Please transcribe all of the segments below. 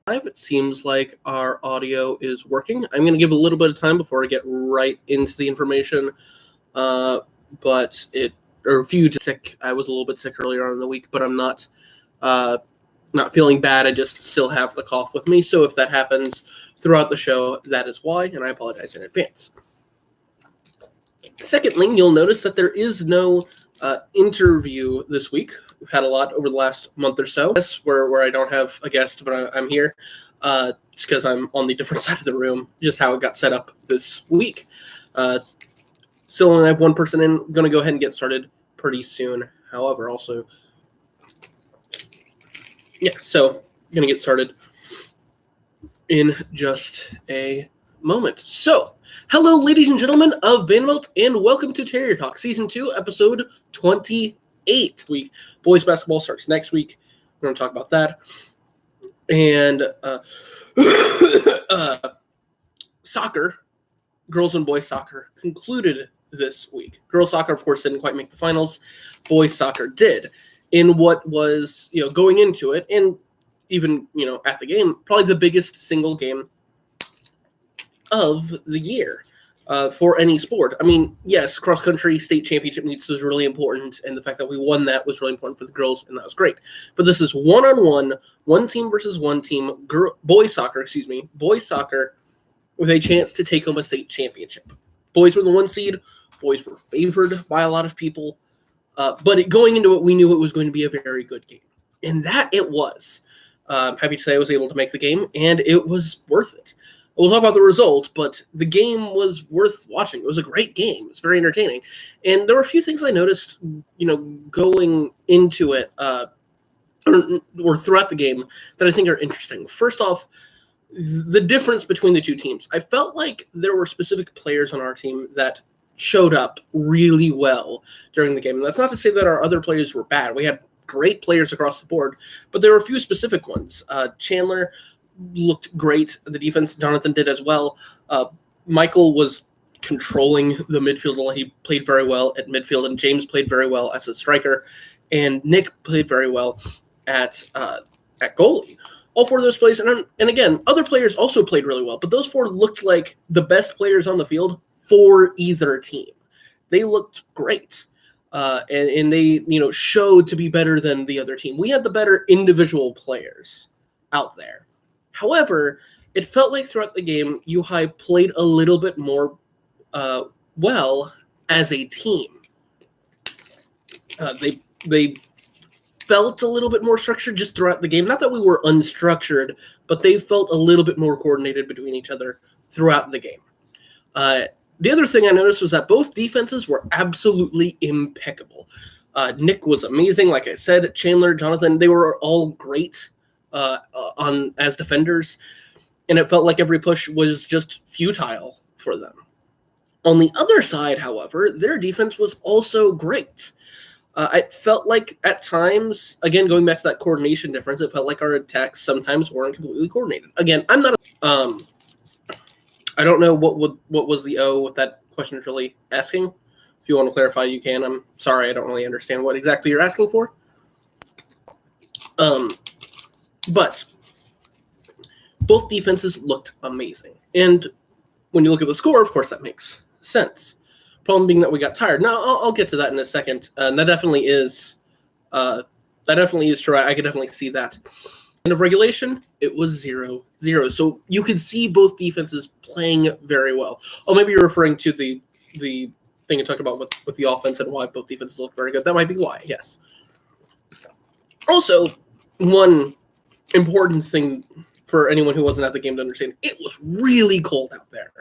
It seems like our audio is working. I'm going to give a little bit of time before I get right into the information. But a few sick. I was a little bit sick earlier on in the week, but I'm not feeling bad. I just still have the cough with me. So if that happens throughout the show, that is why, and I apologize in advance. Secondly, you'll notice that there is no interview this week. We've had a lot over the last month or so where I don't have a guest, but I'm here. It's because I'm on the different side of the room, just how it got set up this week. Still only have one person in. Going to go ahead and get started pretty soon. However, also, so going to get started in just a moment. So, hello, ladies and gentlemen of Vanderbilt, and welcome to Terrier Talk, Season 2, Episode 28. Boys basketball starts next week. We're going to talk about that. And soccer, girls and boys soccer, concluded this week. Girls soccer, of course, didn't quite make the finals. Boys soccer did. In what was, going into it, and even, at the game, probably the biggest single game of the year for any sport. I mean, yes, cross-country state championship meets was really important, and the fact that we won that was really important for the girls, and that was great. But this is one-on-one, one team versus one team, boys soccer with a chance to take home a state championship. Boys were the one seed. Boys were favored by a lot of people. But going into it, we knew it was going to be a very good game. And that it was. I'm happy to say I was able to make the game, and it was worth it. We'll talk about the result, but the game was worth watching. It was a great game. It was very entertaining. And there were a few things I noticed, going into it or throughout the game that I think are interesting. First off, the difference between the two teams. I felt like there were specific players on our team that showed up really well during the game. And that's not to say that our other players were bad. We had great players across the board, but there were a few specific ones. Chandler looked great. The defense, Jonathan did as well. Michael was controlling the midfield. He played very well at midfield, and James played very well as a striker, and Nick played very well at goalie. All four of those plays, and again, other players also played really well, but those four looked like the best players on the field for either team. They looked great, and they showed to be better than the other team. We had the better individual players out there. However, it felt like throughout the game, U-High played a little bit more well as a team. They felt a little bit more structured just throughout the game. Not that we were unstructured, but they felt a little bit more coordinated between each other throughout the game. The other thing I noticed was that both defenses were absolutely impeccable. Nick was amazing, like I said. Chandler, Jonathan, they were all great as defenders, and it felt like every push was just futile for them. On the other side, however, their defense was also great. I felt like at times, again, going back to that coordination difference, it felt like our attacks sometimes weren't completely coordinated. Again, I'm not I don't know what was the O what that question is really asking. If you want to clarify, you can. I'm sorry, I don't really understand what exactly you're asking for. But both defenses looked amazing. And when you look at the score, of course, that makes sense. Problem being that we got tired. Now, I'll get to that in a second. That definitely is true. I could definitely see that. End of regulation, it was 0-0. So you could see both defenses playing very well. Oh, maybe you're referring to the thing you talked about with the offense and why both defenses look very good. That might be why, yes. Also, one important thing for anyone who wasn't at the game to understand, it was really cold out there.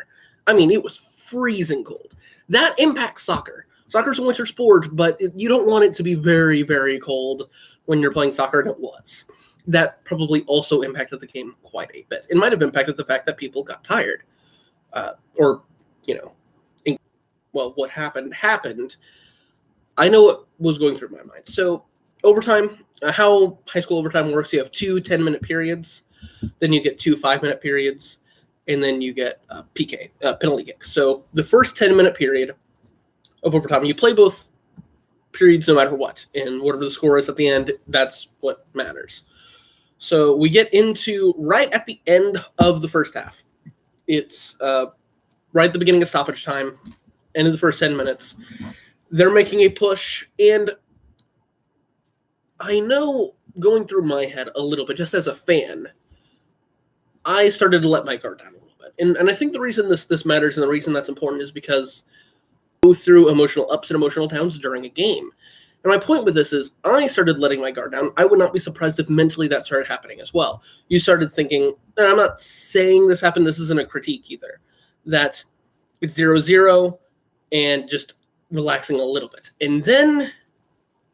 I mean, it was freezing cold. That impacts soccer. Soccer's a winter sport, but you don't want it to be very, very cold when you're playing soccer, and it was. That probably also impacted the game quite a bit. It might have impacted the fact that people got tired. What happened. I know what was going through my mind. So overtime, how high school overtime works, you have 2 10-minute periods, then you get 2 5-minute periods, and then you get PK, penalty kicks. So the first 10-minute period of overtime, you play both periods no matter what, and whatever the score is at the end, that's what matters. So we get into right at the end of the first half. It's right at the beginning of stoppage time, end of the first 10 minutes. They're making a push, and I know going through my head a little bit, just as a fan, I started to let my guard down a little bit. And I think the reason this matters and the reason that's important is because I go through emotional ups and emotional downs during a game. And my point with this is I started letting my guard down. I would not be surprised if mentally that started happening as well. You started thinking, and I'm not saying this happened, this isn't a critique either, that it's 0-0 and just relaxing a little bit. And then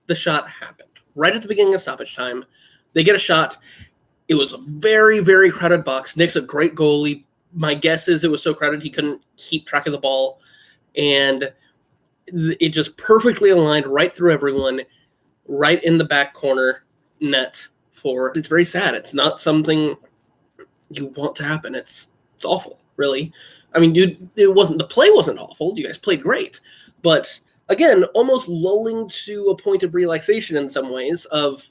the shot happened. Right at the beginning of stoppage time, they get a shot. It was a very, very crowded box. Nick's a great goalie. My guess is it was so crowded he couldn't keep track of the ball. And it just perfectly aligned right through everyone, right in the back corner net. It's very sad. It's not something you want to happen. It's awful, really. I mean, the play wasn't awful. You guys played great, but again, almost lulling to a point of relaxation in some ways, of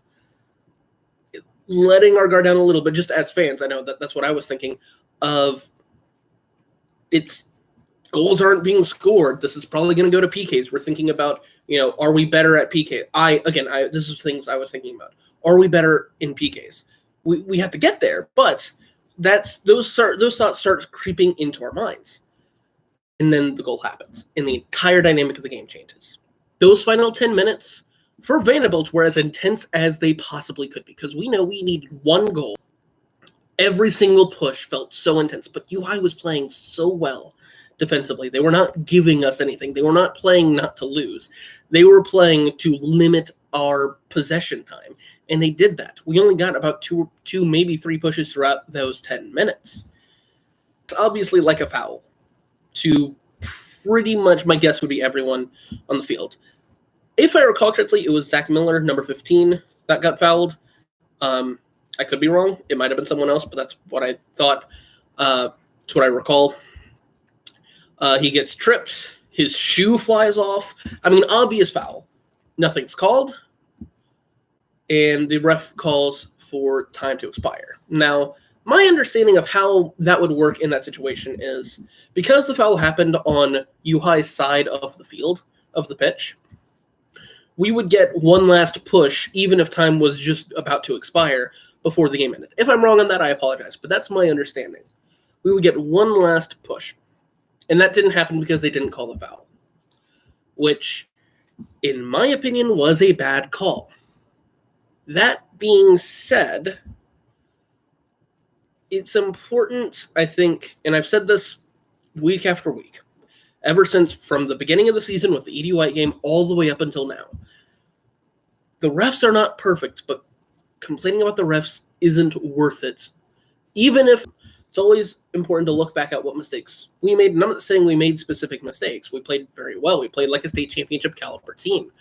letting our guard down a little bit, just as fans. I know that's what I was thinking of. It's goals aren't being scored. This is probably going to go to PKs. We're thinking about, are we better at PK? This is things I was thinking about. Are we better in PKs? We have to get there, but those thoughts start creeping into our minds. And then the goal happens, and the entire dynamic of the game changes. Those final 10 minutes for Vanderbilt were as intense as they possibly could, because we know we needed one goal. Every single push felt so intense, but UI was playing so well defensively. They were not giving us anything. They were not playing not to lose. They were playing to limit our possession time, and they did that. We only got about two, maybe three pushes throughout those 10 minutes. It's obviously like a foul to pretty much, my guess would be everyone on the field. If I recall correctly, it was Zach Miller, number 15, that got fouled. I could be wrong. It might have been someone else, but that's what I thought. That's what I recall. He gets tripped. His shoe flies off. I mean, obvious foul. Nothing's called. And the ref calls for time to expire. Now, my understanding of how that would work in that situation is because the foul happened on UHI's side of the field, of the pitch, we would get one last push, even if time was just about to expire, before the game ended. If I'm wrong on that, I apologize, but that's my understanding. We would get one last push. And that didn't happen because they didn't call the foul, which, in my opinion, was a bad call. That being said, it's important, I think, and I've said this week after week, ever since from the beginning of the season with the Edie White game all the way up until now. The refs are not perfect, but complaining about the refs isn't worth it. Even if it's always important to look back at what mistakes we made. And I'm not saying we made specific mistakes. We played very well. We played like a state championship caliber team.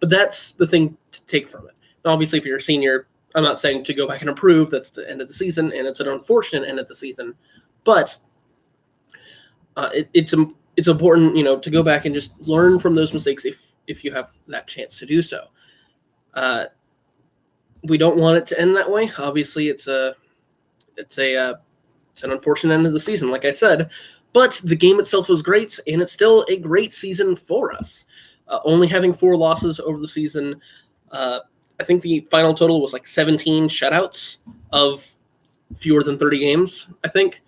But that's the thing to take from it. Now, obviously, if you're a senior, I'm not saying to go back and improve. That's the end of the season, and it's an unfortunate end of the season. But it's important, to go back and just learn from those mistakes if you have that chance to do so. We don't want it to end that way. Obviously, it's an unfortunate end of the season, like I said. But the game itself was great, and it's still a great season for us. Only having 4 losses over the season. I think the final total was like 17 shutouts of fewer than 30 games, I think.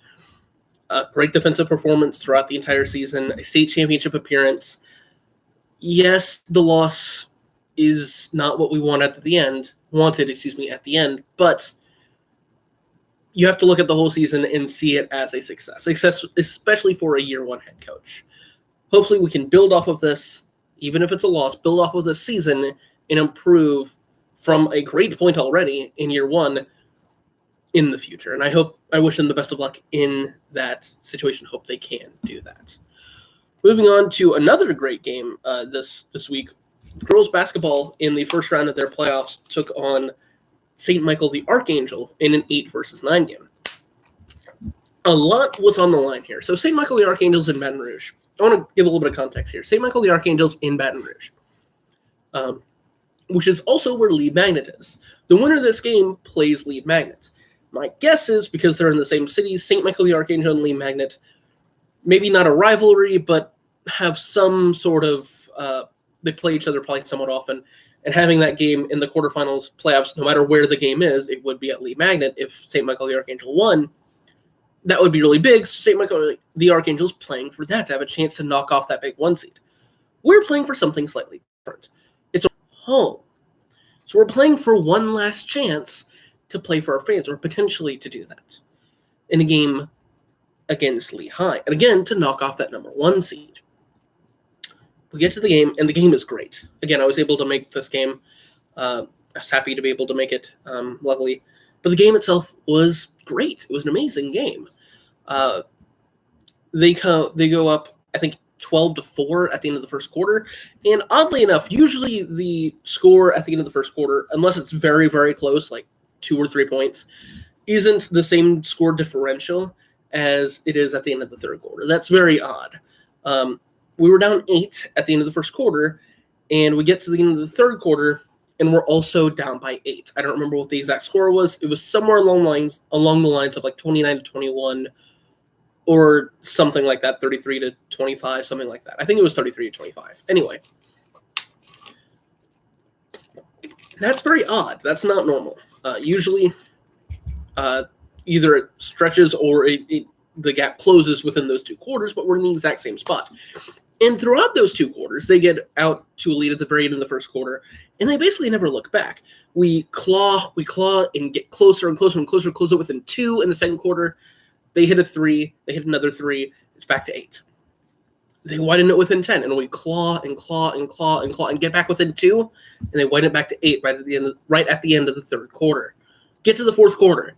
Great defensive performance throughout the entire season. A state championship appearance. Yes, the loss is not what we wanted at the end, but you have to look at the whole season and see it as a success, especially for a year 1 head coach. Hopefully we can build off of this, even if it's a loss, build off of this season and improve from a great point already in year 1 in the future. And I wish them the best of luck in that situation. Hope they can do that. Moving on to another great game this week. Girls basketball in the first round of their playoffs took on St. Michael the Archangel in an 8-9 game. A lot was on the line here. So St. Michael the Archangels in Baton Rouge. I want to give a little bit of context here. St. Michael the Archangels in Baton Rouge. which is also where Lead Magnet is. The winner of this game plays Lead Magnet. My guess is, because they're in the same city, St. Michael the Archangel and Lead Magnet, maybe not a rivalry, but have some sort of, they play each other probably somewhat often, and having that game in the quarterfinals playoffs, no matter where the game is, it would be at Lead Magnet if St. Michael the Archangel won. That would be really big. So St. Michael the Archangel's playing for that, to have a chance to knock off that big 1 seed. We're playing for something slightly different. It's a home. So we're playing for one last chance to play for our fans, or potentially to do that in a game against Lehigh. And again, to knock off that number 1 seed. We get to the game, and the game is great. Again, I was able to make this game. I was happy to be able to make it, luckily. But the game itself was great. It was an amazing game. They go up, I think, 12-4 at the end of the first quarter. And oddly enough, usually the score at the end of the first quarter, unless it's very, very close, like 2 or 3 points, isn't the same score differential as it is at the end of the third quarter. That's very odd. We were down 8 at the end of the first quarter, and we get to the end of the third quarter, and we're also down by 8. I don't remember what the exact score was. It was somewhere along the lines of like 29-21 or something like that, 33-25, something like that. I think it was 33-25. Anyway, that's very odd. That's not normal. Usually, either it stretches or the gap closes within those 2 quarters, but we're in the exact same spot. And throughout those 2 quarters, they get out to a lead at the very end of the first quarter, and they basically never look back. We claw, and get closer and closer and closer within 2 in the second quarter. They hit a 3, they hit another 3, it's back to 8. They widen it within 10, and we claw and get back within 2, and they widen it back to 8 right at the end of the third quarter. Get to the fourth quarter,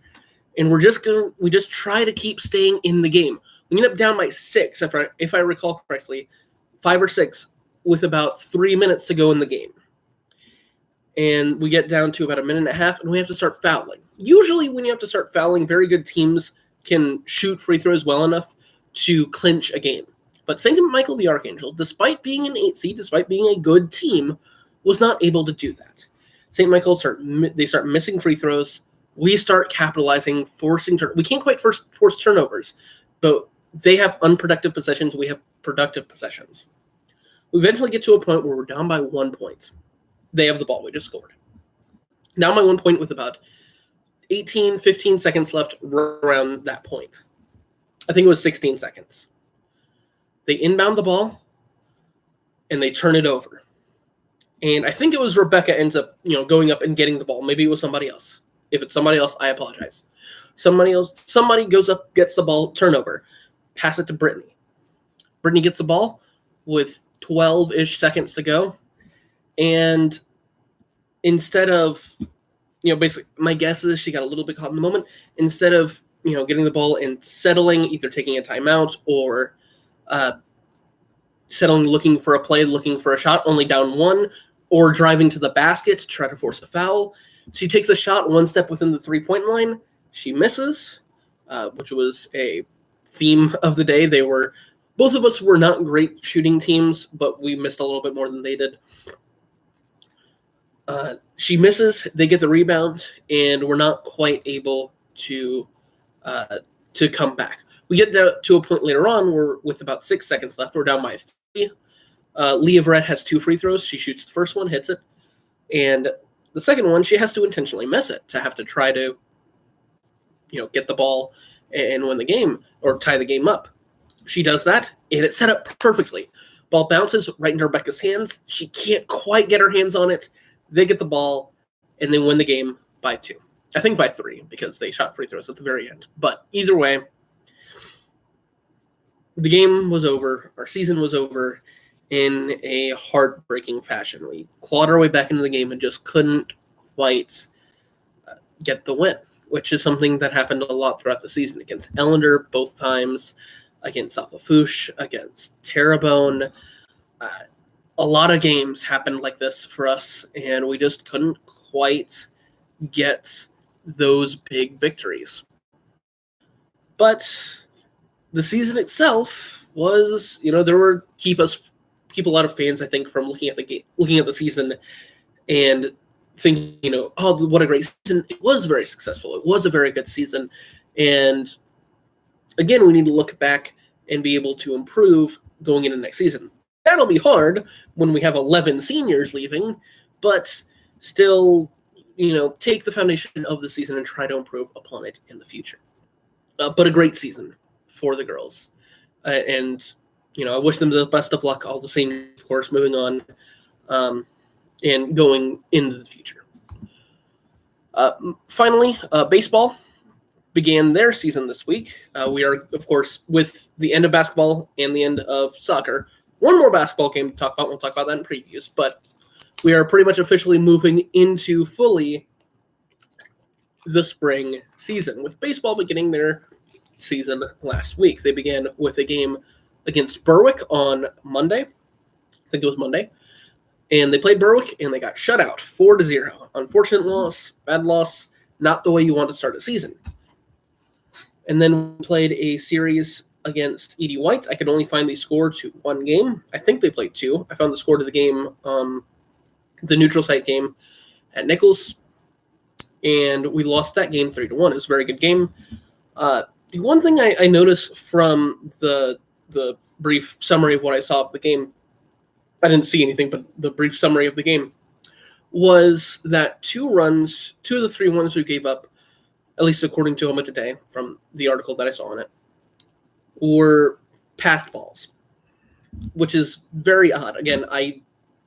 and we just try to keep staying in the game. We end up down by 6, if I recall correctly, 5 or 6, with about 3 minutes to go in the game. And we get down to about a minute and a half, and we have to start fouling. Usually when you have to start fouling, very good teams can shoot free throws well enough to clinch a game. But St. Michael the Archangel, despite being an 8 seed, despite being a good team, was not able to do that. St. Michael start missing free throws. We start capitalizing, we can't quite force turnovers, but they have unproductive possessions. We have productive possessions. We eventually get to a point where we're down by 1 point. They have the ball. We just scored. Down by 1 point with about 15 seconds left around that point. I think it was 16 seconds. They inbound the ball, and they turn it over. And I think it was Rebecca ends up, going up and getting the ball. Maybe it was somebody else. If it's somebody else, I apologize. Somebody goes up, gets the ball, turnover. Pass it to Brittany. Brittany gets the ball with 12-ish seconds to go. And instead of, basically, my guess is she got a little bit caught in the moment. Instead of, getting the ball and settling, either taking a timeout or settling, looking for a play, looking for a shot, only down 1, or driving to the basket to try to force a foul. She takes a shot 1 step within the 3-point line. She misses, which was a theme of the day. Both of us were not great shooting teams, but we missed a little bit more than they did. She misses, they get the rebound, and we're not quite able to come back. We get to a point later on where, with about 6 seconds left, we're down by 3. Leah Verrett has 2 free throws. She shoots the first one, hits it, and the second one, she has to intentionally miss it to have to try to, get the ball and win the game or tie the game up. She does that, and it's set up perfectly. Ball bounces right into Rebecca's hands. She can't quite get her hands on it. They get the ball, and they win the game by 2. I think by 3, because they shot free throws at the very end. But either way, the game was over. Our season was over in a heartbreaking fashion. We clawed our way back into the game and just couldn't quite get the win, which is something that happened a lot throughout the season. Against Ellender both times, against South Lafourche, against Terrebonne. A lot of games happened like this for us, and we just couldn't quite get those big victories. But the season itself was, there were keep a lot of fans, I think, from looking at the season and thinking, oh, what a great season. It was very successful. It was a very good season. And again, we need to look back and be able to improve going into next season. That'll be hard when we have 11 seniors leaving, but still, take the foundation of the season and try to improve upon it in the future. But a great season for the girls. And I wish them the best of luck, all the same, of course, moving on and going into the future. Finally, baseball began their season this week. We are, of course, with the end of basketball and the end of soccer. One more basketball game to talk about. We'll talk about that in previews, but we are pretty much officially moving into fully the spring season, with baseball beginning their season last week. They began with a game against Berwick on Monday. I think it was Monday. And they played Berwick, and they got shut out 4-0. Unfortunate loss, bad loss, not the way you want to start a season. And then we played a series against Edie White. I could only find the score to one game. I think they played two. I found the score to the game, the neutral site game at Nichols, and we lost that game 3-1. It was a very good game. The one thing I noticed from the brief summary of what I saw of the game, I didn't see anything, but the brief summary of the game was that two of the 3 runs we gave up, at least according to Homa Today, from the article that I saw on it, were passed balls, which is very odd. Again, I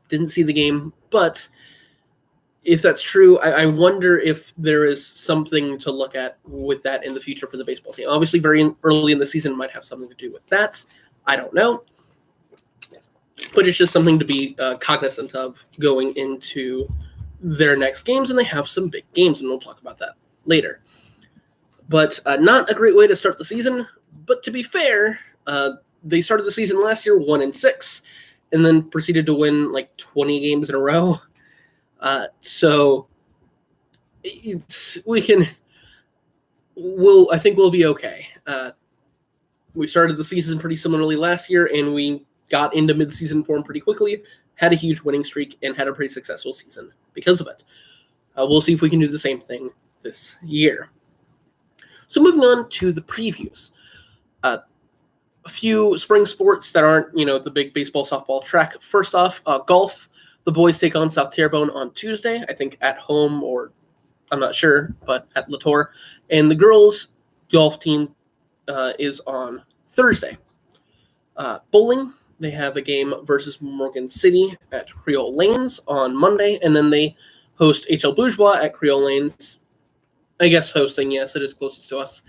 didn't see the game, but if that's true, I wonder if there is something to look at with that in the future for the baseball team. Obviously, very early in the season might have something to do with that. I don't know. But it's just something to be cognizant of going into their next games, and they have some big games, and we'll talk about that later. But not a great way to start the season, but to be fair, they started the season last year 1-6, and then proceeded to win like 20 games in a row. So I think we'll be okay. We started the season pretty similarly last year, and we got into mid-season form pretty quickly, had a huge winning streak, and had a pretty successful season because of it. We'll see if we can do the same thing this year. So moving on to the previews. A few spring sports that aren't, the big baseball, softball, track. First off, golf. The boys take on South Terrebonne on Tuesday, I think at home, or I'm not sure, but at Latour. And the girls' golf team is on Thursday. Bowling, they have a game versus Morgan City at Creole Lanes on Monday, and then they host HL Bourgeois at Creole Lanes. I guess hosting, yes, it is closest to us,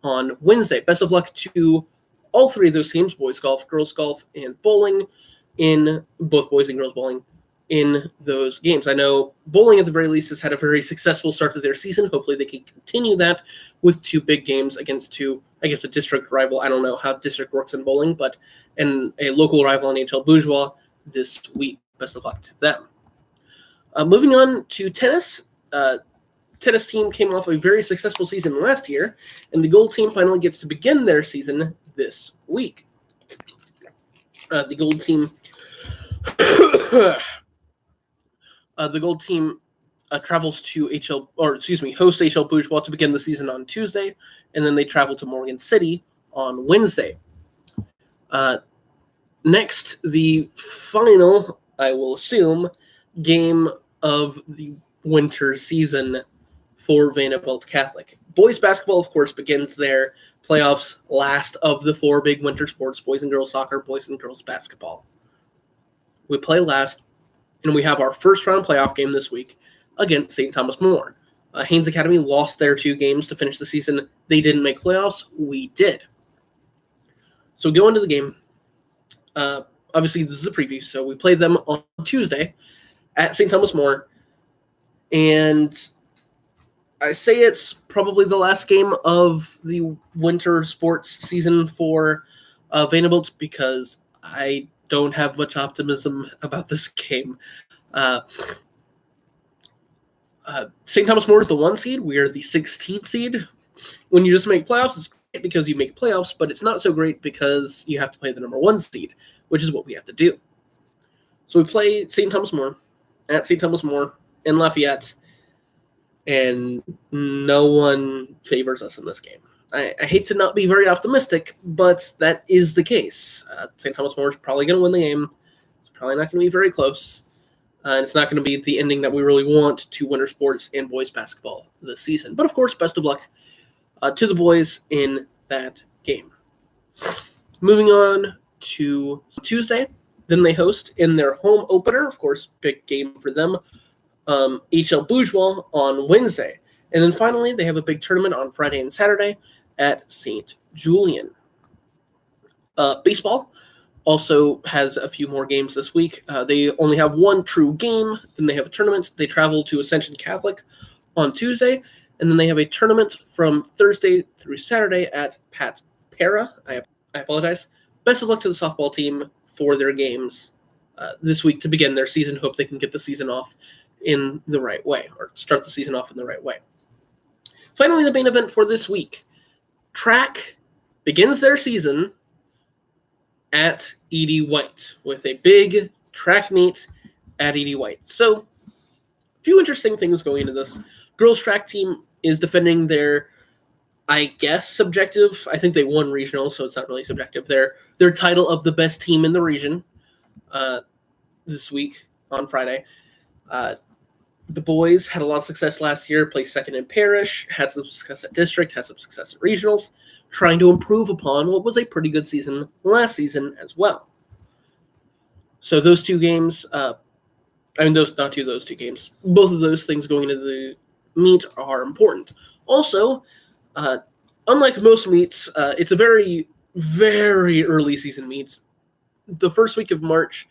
on Wednesday. Best of luck to all 3 of those teams, boys golf, girls golf, and bowling, in both boys and girls bowling, in those games. I know bowling, at the very least, has had a very successful start to their season. Hopefully they can continue that with 2 big games against 2, I guess, a district rival. I don't know how district works in bowling, but and a local rival in HL Bourgeois this week. Best of luck to them. Moving on to tennis. Tennis team came off a very successful season last year, and the gold team finally gets to begin their season this week. The gold team travels to hosts HL Bourgeois to begin the season on Tuesday, and then they travel to Morgan City on Wednesday. Next, the final, I will assume, game of the winter season for Vanderbilt Catholic. Boys basketball, of course, begins their playoffs last of the 4 big winter sports: boys and girls soccer, boys and girls basketball. We play last, and we have our first round playoff game this week against St. Thomas More. Haynes Academy lost their 2 games to finish the season. They didn't make playoffs. We did. So go into the game. Obviously, this is a preview, so we play them on Tuesday at St. Thomas More. And I say it's probably the last game of the winter sports season for Vanderbilt, because I don't have much optimism about this game. St. Thomas More is the 1 seed. We are the 16th seed. When you just make playoffs, it's great because you make playoffs, but it's not so great because you have to play the number 1 seed, which is what we have to do. So we play St. Thomas More at St. Thomas More in Lafayette, and no one favors us in this game. I hate to not be very optimistic, but that is the case. St. Thomas More is probably going to win the game. It's probably not going to be very close. And it's not going to be the ending that we really want to winter sports and boys basketball this season. But, of course, best of luck to the boys in that game. Moving on to Tuesday, then they host in their home opener, of course, big game for them, HL Bourgeois on Wednesday. And then finally, they have a big tournament on Friday and Saturday at St. Julian. Baseball also has a few more games this week. They only have one true game. Then they have a tournament. They travel to Ascension Catholic on Tuesday. And then they have a tournament from Thursday through Saturday at Pat Para. I apologize. Best of luck to the softball team for their games this week to begin their season. Hope they can get the season off in the right way, or start the season off in the right way. Finally, the main event for this week. Track begins their season at E.D. White with a big track meet at E.D. White. So, a few interesting things going into this. Girls track team is defending their, I guess, subjective. I think they won regional, so it's not really subjective. Their title of the best team in the region this week on Friday. The boys had a lot of success last year, placed second in parish, had some success at district, had some success at regionals, trying to improve upon what was a pretty good season last season as well. So those two games, those two games, both of those things going into the meet are important. Also, unlike most meets, it's a very, very early season meets. The first week of March,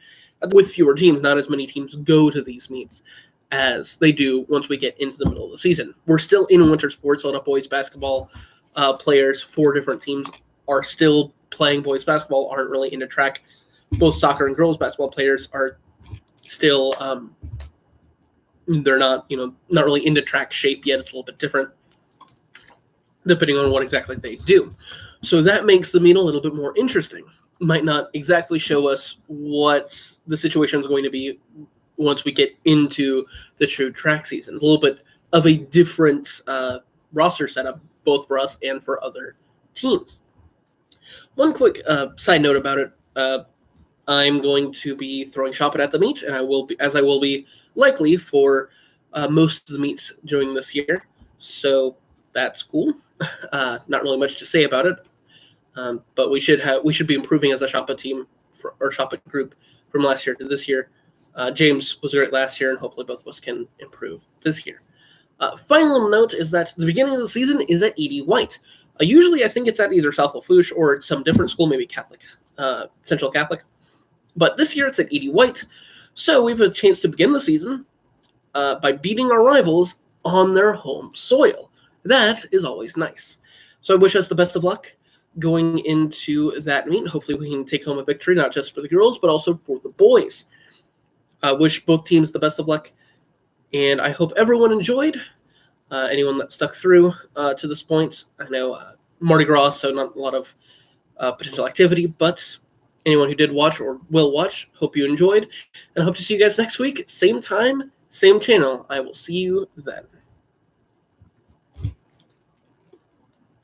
with fewer teams, not as many teams go to these meets as they do once we get into the middle of the season. We're still in winter sports. A lot of boys basketball players, 4 different teams, are still playing boys basketball, aren't really into track. Both soccer and girls basketball players are still, they're not really into track shape yet. It's a little bit different depending on what exactly they do. So that makes the meet a little bit more interesting. Might not exactly show us what the situation is going to be once we get into the true track season. A little bit of a different roster setup, both for us and for other teams. One quick side note about it. I'm going to be throwing Shop It at the meet, and I will be likely for most of the meets during this year. So that's cool. Not really much to say about it, but we should be improving as a Shop It team or Shop It group from last year to this year. James was great last year, and hopefully both of us can improve this year. Final note is that the beginning of the season is at E.D. White. Usually, I think it's at either South Lafourche or some different school, maybe Catholic, Central Catholic. But this year, it's at E.D. White. So we have a chance to begin the season by beating our rivals on their home soil. That is always nice. So I wish us the best of luck going into that meet. Hopefully, we can take home a victory, not just for the girls, but also for the boys. Wish both teams the best of luck, and I hope everyone enjoyed. Anyone that stuck through to this point. I know Mardi Gras, so not a lot of potential activity, but anyone who did watch or will watch, hope you enjoyed, and I hope to see you guys next week. Same time, same channel. I will see you then.